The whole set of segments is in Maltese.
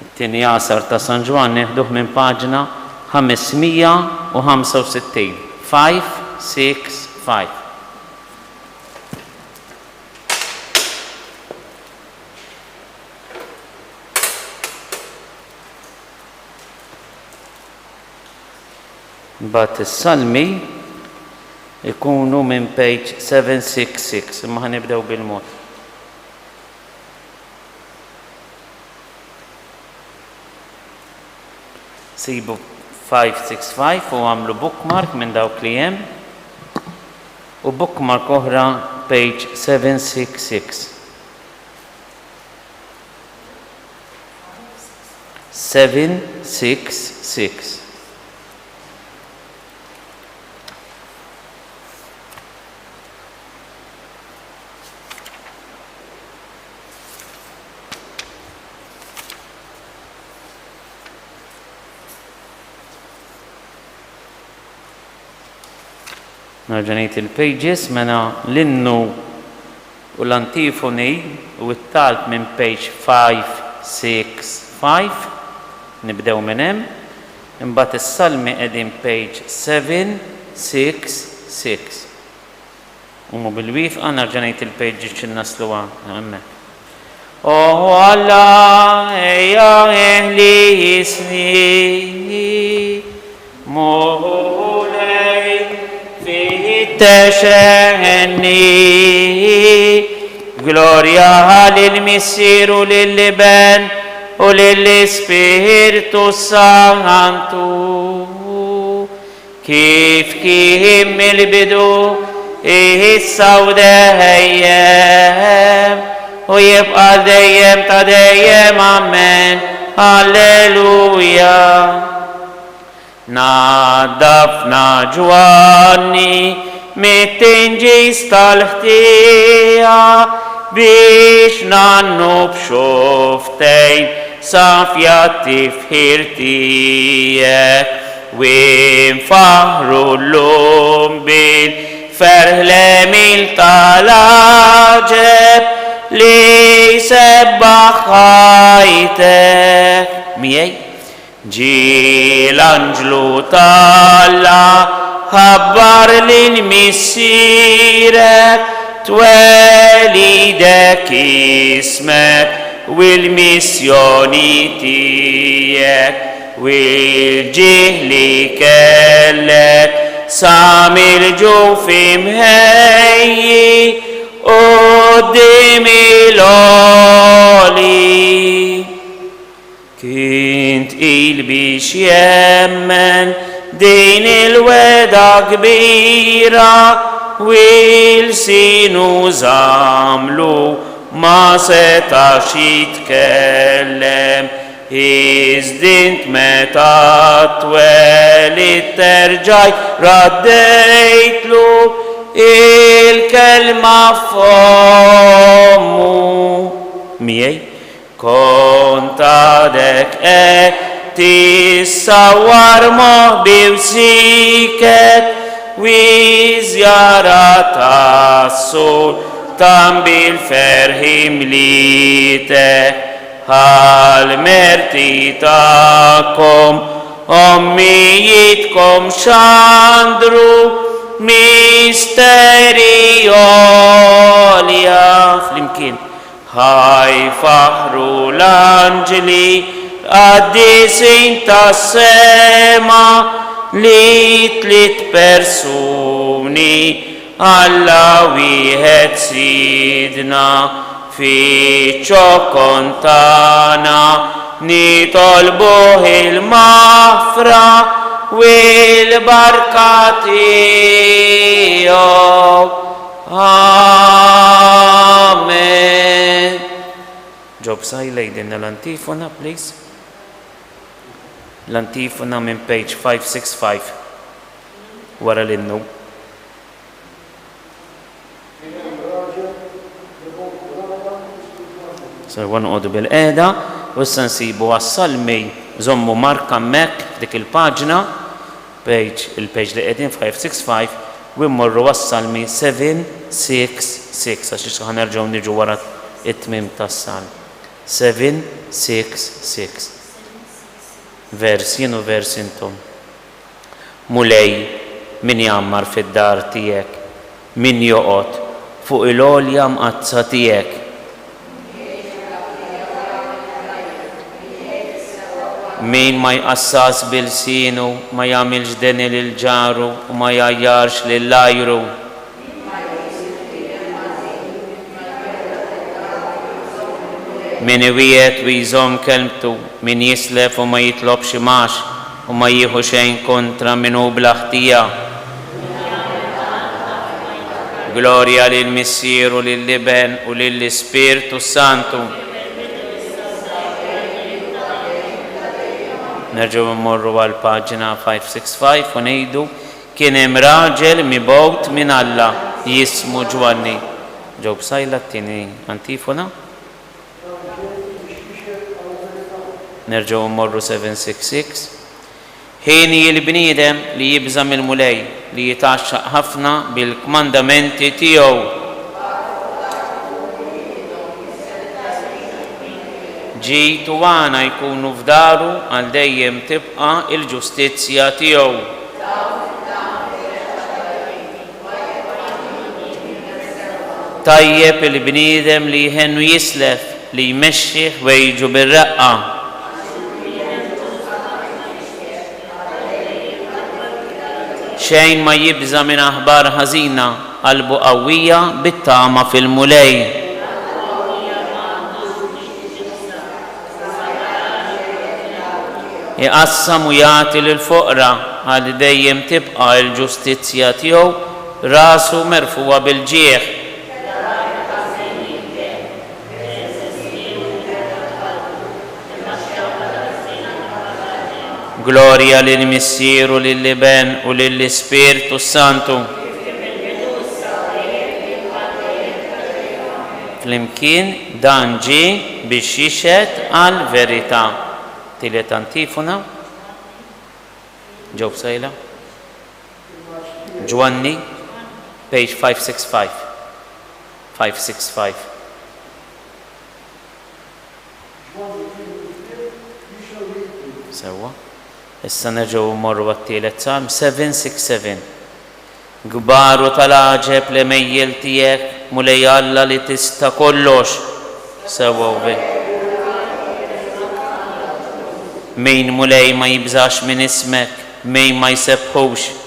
It-tieni għasar ta' San Ġwan nieħduh minn paġna 565. 565. Mbagħad is-salmi ikunu minn page 766, imma ħanibdew bil-mod. Sibu 565 u għamlu bookmark minn dawk li hemm u bookmark oħra page 766. 766. Narġanejt il-pages mena l-innu u l-antifoni u it-talt minn page 565 nibdew minn hemm, imbagħad is-salmi qegħdin page 766. Umu bil-wifqa narġanejt il-pages x'innaslu hemmhekk. O Allah ejja ehli ismi Teshenni, gloria lil-Missieru lil-Liben u lill-Spiritu Santu, kif kien mill-bidu issa u dejjem u jibqa' dejjem ta' dejjem, amen, alleluja. Naddafna Ġwanni mit-tinġis tal-ħtija biex nannu b'xuftejn safjati f'ħirtijek u nfaħru l-lum bil-ferħlemil tal-aġeb li sebbaħajtek. Miej? Ġi l-anġlu tal-la ħabbar lil-missirek twelidek ismek u l-missjoni tijek u l-ġihli kellek samil ġufi mħejji u d-dimi l-oli. Kint il-biex jemmen din il-weda kbira u l-sinu zamlu ma setax jitkellem, iżdint meta twelit terġaj raddejtlu il-kelma fommu. Miej? Kontadek tissawar moħbi u siket u zjara tas-sur tam bil-ferħim litek għal-merti ta'kom ommijitkom xandru misteri olja flimkien. Ħaj faħru l-anġli għaddisin ta' sema li tlit persuni Alla wieħed sidna fi ċokontana nitolbuh il-mafra u l-barka tiegħu. Amen. Job Siley din l-antifona, please. L-antifona minn page 565 wara l-innu. Sarwan għodu bil-qeda, u s-sansibu għas-salmi zommu marka mek dik il-pagġna, il-page li qegħdin 565, u immorru għas-salmi 766, għax ħanerġgħu niġu wara it-tmim tas-salm. 766. Vers jien u vers intom. Mulej min jammar fid-dar tiegħek, min joqgħod fuq il-għolja mqazza tiegħek. Min ma jqassas bil-sienu, ma jagħmilx deni lil ġaru u ma jajjarx lil lajru. Min iwiegħed u jżomm kelmtu, min jislef u ma jitlobx imax u ma jieħu xejn kontra minnu bla ħtija. Glorja lill-Missier u lill-Iben u lill-Ispirtu Santu. Nerġgħu mmorru għal paġina 565 u ngħidu kien hemm raġel mibgħut minn Alla jismu Ġwanni. Ġew bsajla t-tieni antifona. Nerġgħu mmorru 766. Ħin il-bniedem li jibża mill-mulej li jitaxxaq ħafna bil-kmandamenti tiegħu. Ġiet u għana jkunu f'daru għal dejjem tibqa' il-ġustizzja tiegħu. Tajjeb il-bniedem li jħennu jislef li jmexxih u jiġu bir-raqqa. Xejn ma jibża minn aħbar ħażina, qalbu qawwija bit-tama fil-mulej. Iqassam u jagħti lill-foqra għal dejjem tibqa' l-ġustizzja tiegħu rasu merfuwa bil-ġieħ. Glorja lill-Missier u lill-Iben u lill-Ispirtu Santu. Flimkien dan ġie biex jixhed għal verità. Tielet antifona. Ġew bsejla. Ġwanni, page 565. 565. Sewwa. Issa nerġgħu mmorru għat-tielet Psalm 767. Gbaru tal-għaġeb l-emejjel tiegħek mulej Alla li tista' kollox. Sewwa bi. Min mulej ma jibżax minn ismek, min ma jsebbħux.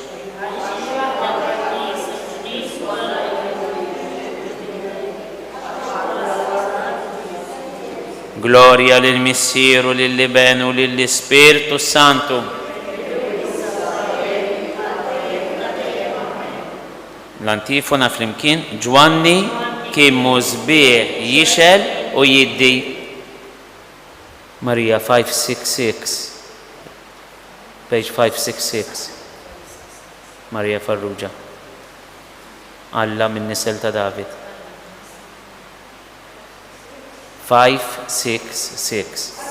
Glorja lill-Missier u lill-Iben u lill-Ispirtu Santu. L-antifona flimkien Ġwanni kien mużbieħ jixel u jiddi. Marija 566. Page 566. Marija Farrugia. Alla min nisel ta' David. 566.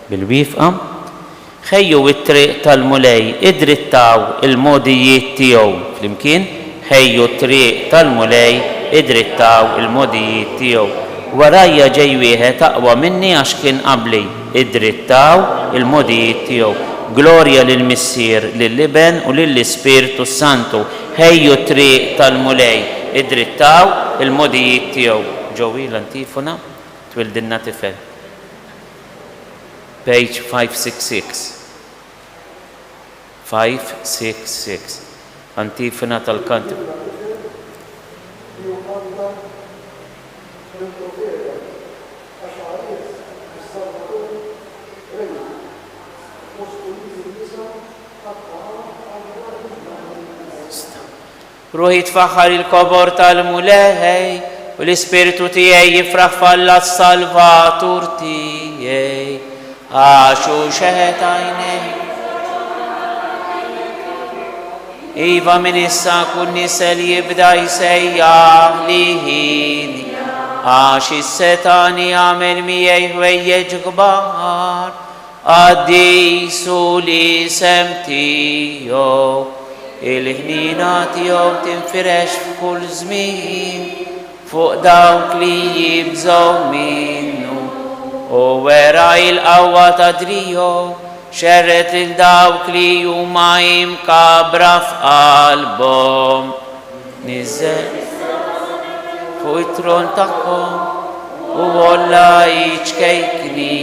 Bil-wifqa ħejju it-triq tal-mulej idrittaw il-modijiet tiegħu. Flimkien ħejju t-triq tal-mulej idrittaw il-modijiet tiegħu. Warajja ġej wieħed aqwa minni għax kien qabli. Idrittaw il-modijiet tiegħu. Glorja lill-Missier, lill-Iben u lill-Ispirtu Santu. Ħejju t-triq tal-mulej idrittaw il-modijiet tiegħu. Ġewwi l-antifona twildilna tifel. Page 566. 566. Antifona tal-kant. Ruħi tfaħħar il-kobor tal-mulej u l-Ispiritu tiegħi jifraħ falla s-Salvatur tiegħi. Għaxu xeħet għajnej Iva min issa kun nisa li jibda jsejjaħ liħini għax is-setani għamel miegħi ħwejjeġ kbar għaddisu li sem tiegħu il-ħnina tiegħu tinfirex f'kull żmien fuq dawk li jibżgħu minnu u wera il-qawwa ta' driegħu xerret il-dawk li huma imkabra f'qalbhom niżel fuq it-tron tagħhom u olla jiċkejkni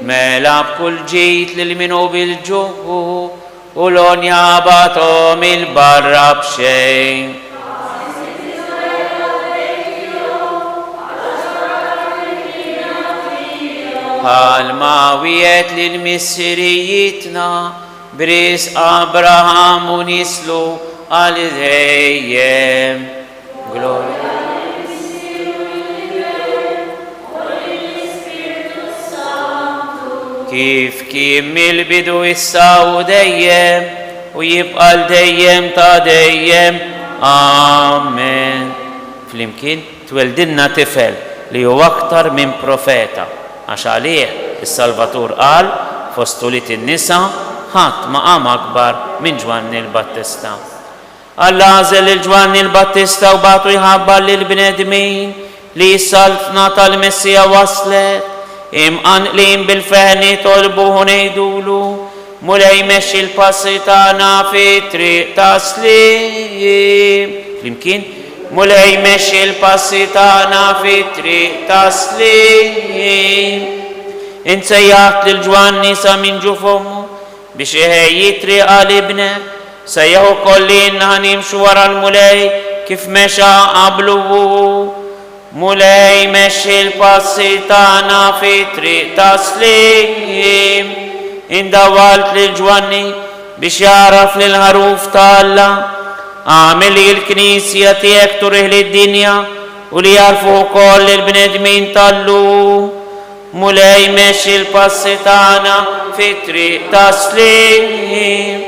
mela b'kull ġid lil minu bil-ġuħu u l-onja batom il-barra b'xejn. Bħalma wiegħed lil missirijietna bris Abraham u nislu għal dejjem. Gloria. Kif kien mill-bidu issa u dejjem u jibqa' dejjem ta' dejjem. Amen. Flimkien tweldilna tifel li huwa aktar minn profeta għax għalih is-Salvatur qal fostulit in-nisa ħadd ma qam akbar minn Ġwanni l-Battista. Alla għażel il-Ġwanni l-Battista u bagħtu jħabbar lill-bnedmin li s-saltna tal-Messija waslet imqanqlin bil-feħni tolbuhu ngħidulu mulej jmexxi l-passi tagħna fit-triq taslim. Flimkien mulej jmexxi l-passi tagħna fit-triq taslim. Insejjaħt lil Ġwanni sa minn ġu fommu biex iħejji triq għal-ibnek sejjaħ ukoll inna nimxu wara l-mulej kif mexa qablu mulej jmexxi l-passi tagħna fit-triq taslim. Indawalt lil Ġwanni biex jaraf lil ħaruf ta' Alla għamel li l-Knisja tiegħek turih lid-dinja u li jarfu wkoll il-bnedmin tallu mulej jmexxi l-passi tagħna fit-triq taslim.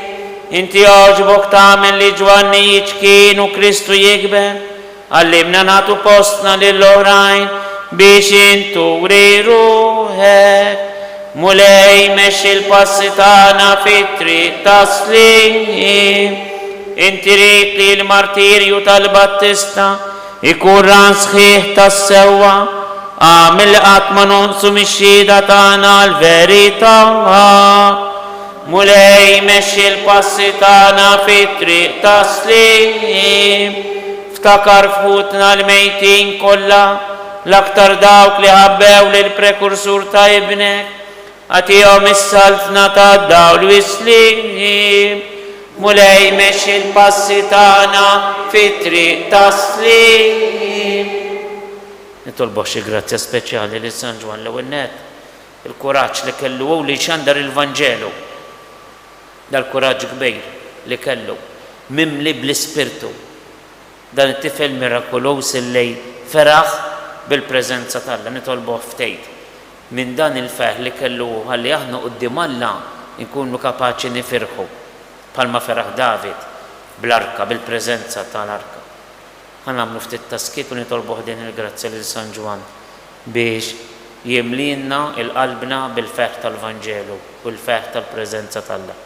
Inti għoġbok tagħmel li Ġwanni jiċkien u Kristu jikber għallimna nagħtu postna lill-oħrajn biex inturi ruħek mulej jmexxi l-passi tagħna fit-triq taslim. Inti rid li l-martirju tal-Battista ikun ran sħiħ tas-sewwa għamel qatt ma nonqsu mix-xhieda tagħna l-verità mulej jmexxi l-passi tagħna fit-triq taslim. Ftakar f'ħutna l-mejtin kollha l-aktar dawk li ħabbew lill-prekursur ta' ibnek għatihom is-saltna ta' dawl wislim mulej jmexxi l-passi tagħna fit-triq taslim. Nitolbu xi grazzja speċjali lil San Ġwan l-ewwel nett il-kuraġġ li kellu u li xandar il-Vanġelu dal-kuraġġ kbir li kellu mimli bl-ispirtu dan it-tifel mirakulus illi feraħ bil-preżenza tal-Alla. Nitolbu ftejt minn dan il-feħ li kellu ħalli aħna quddiem Alla nkunu kapaċi nifirħu bħalma feraħ David bl-arka bil-preżenza tal-arka. Ħanamlu ftit taskiet u nitolbu din il-grazzja lil San Ġwan biex jimlina il-qalbna bil-feħ tal-Vanġelu u l-feħ tal-preżenza tal-Alla.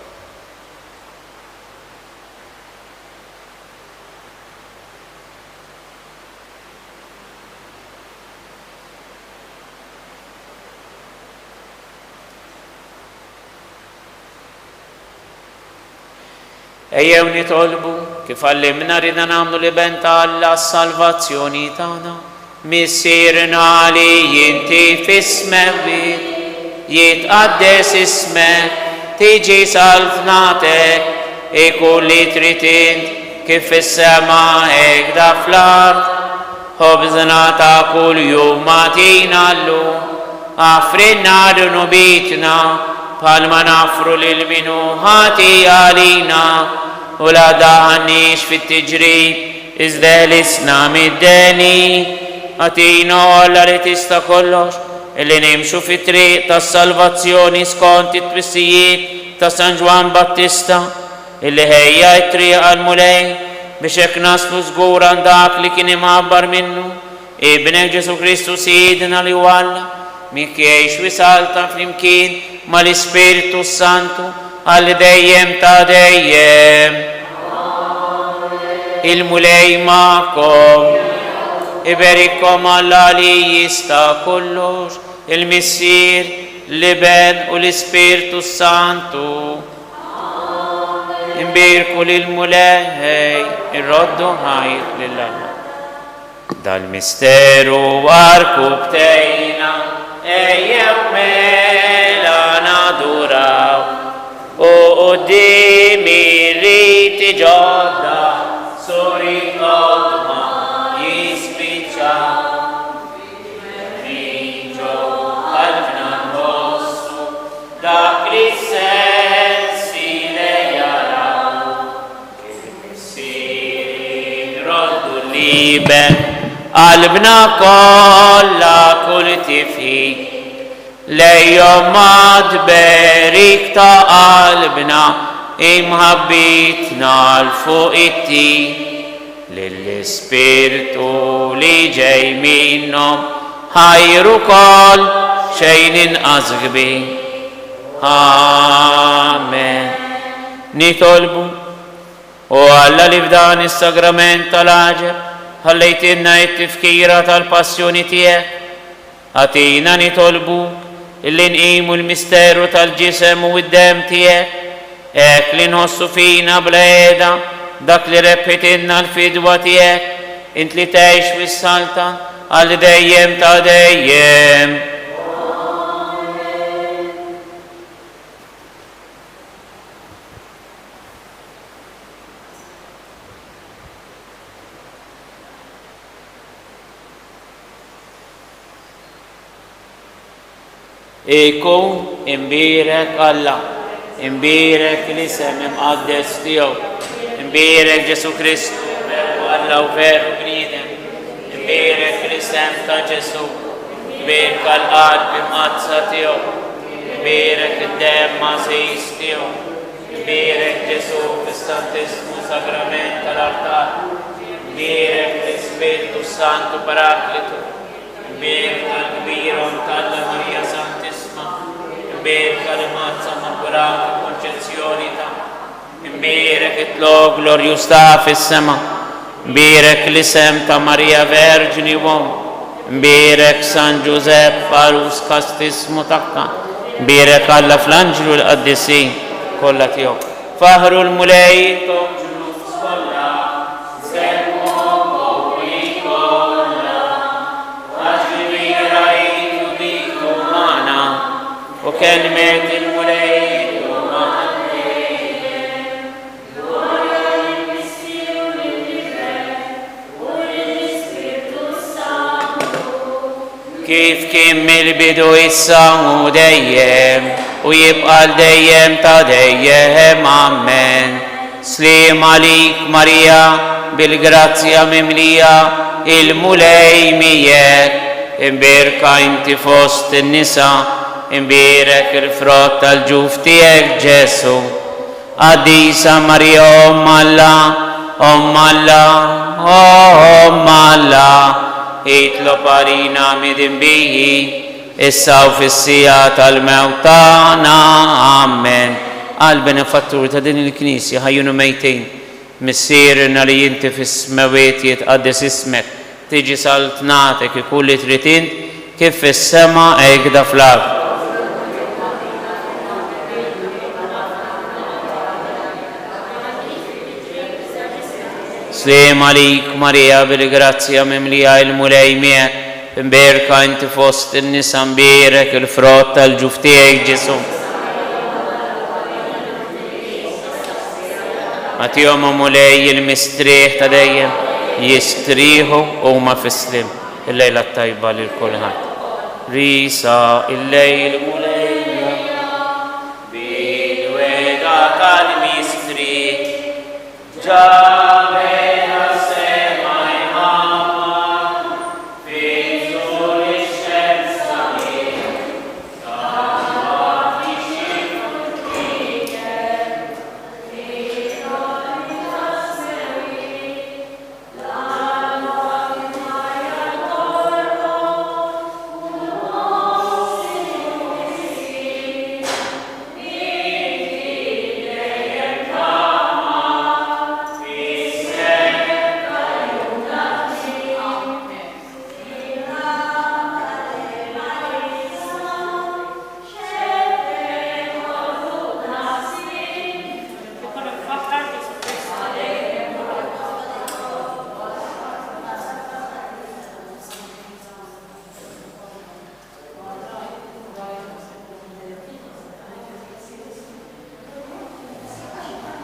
Ejjew nitolbu kif għallimna rida nagħmlu li ben ta' Alla s-salvazzjoni tagħna. Missierna li inti f'ismek jitqaddes ismek tiġi salvnatek ikun li trid int kif fis-sema hekk da fl-ard. Ħobżna ta' kuljum matina llum għafrinna dunubitna bħalma nafru lil minu ħati għalina u la daħannix fit-tiġrib iżda l-isna mid-deni għatina Alla li tista' kollox illi nimxu fit-triq tas-salvazzjoni skont it-twissijiet ta' San Ġwan Battista اللي هي الطريقة الملاي بشك نصل صغور عندك لكن معبر منه ابنك جيسو كريستو سيدنا ليوالا ميكيش وسالتا في اليمكين ما الاسبيرتو سانتو al دايم تا دايم الملاي معكم يبارككم الله ليستا كلش المسير لبن والاسبيرتو سانتو نباركوا للملاهي الردوا هاي لله ده المستيرو واركو بتاينا ايام ميلانا دوراو قدامي ريت جادا سوري قدما يسبيتشا ريجو قلبنا نوسو دا كريسنسي ليارا ليبن قلبنا كل تفي ليومات باركتا قلبنا محبتنا الفوقتي للسبيرتو اللي جاي منهم هايرو كل شيء أزغبي آمين نطلبوا وعلى الإبدان الساكرامنت العجب خليتنا التفكيرة الباسيون تيك أتينا نطلبوا اللي نقيموا المستيرو الجسم والدم تيك اكل نصو فينا بلادا داك اللي ربتنا الفدوة تيك انت اللي تعيش في السلطة اللي دايم تا دايم إيكو إمبيرك الله إمبيرك لسم مقدس تيو إمبيرك جسو كريستو الله وفيرو بريدم إمبيرك لسم تجسو إمبيرك القلب مقدسة تيو إمبيرك الدم ماسيس تيو إمبيرك جسو كستانتسمو ساكرامنت الأرتال إمبيرك الإسبيرتو سانتو براكلتو إمبيرك الكبيرون تالا ماريا سانتسما إمبيرك الماتسا مقبرات كونشنسيونيتا إمبيرك إتلو غلوريوس تا في السما إمبيرك لسمتا ماريا فيرجني ووم إمبيرك سان جوزيف فاروس كاستسمو تقا إمبيرك الله فلانجلو القدسين كلتيو فهروا الملايكو وكلمة الملايين كيف كمل بدو السامو دايم ويبقى الدايم تا دايم آمين سليم عليك ماريا بالجراتيا ممليا الملايميات امباركا انت فوسط النساء إمبيرك الفروت الجوفتيك جيسو أديسا مريا أم الله أم الله أم الله إتلو بارينا مدن به إساو في السيات الموتانا آمين قلبنا فتور تدين الكنيسة هايونو ميتين مسيرنا اللي انت في السماوات يتقدس اسمك تيجي سلطناتك كل تريتين كيف في السماء ايقدا فلاك سلام عليك ماريا بالغراتيا ممليا الملايمية امباركا انت فوسط النساء امبارك الفروت الجفتيك جسم ماتيوم مولاي المستريح تدين يستريحوا وما في السلم الليلة الطيبة للكل هات ريسا الليل مولاي بالويقا كان مستريح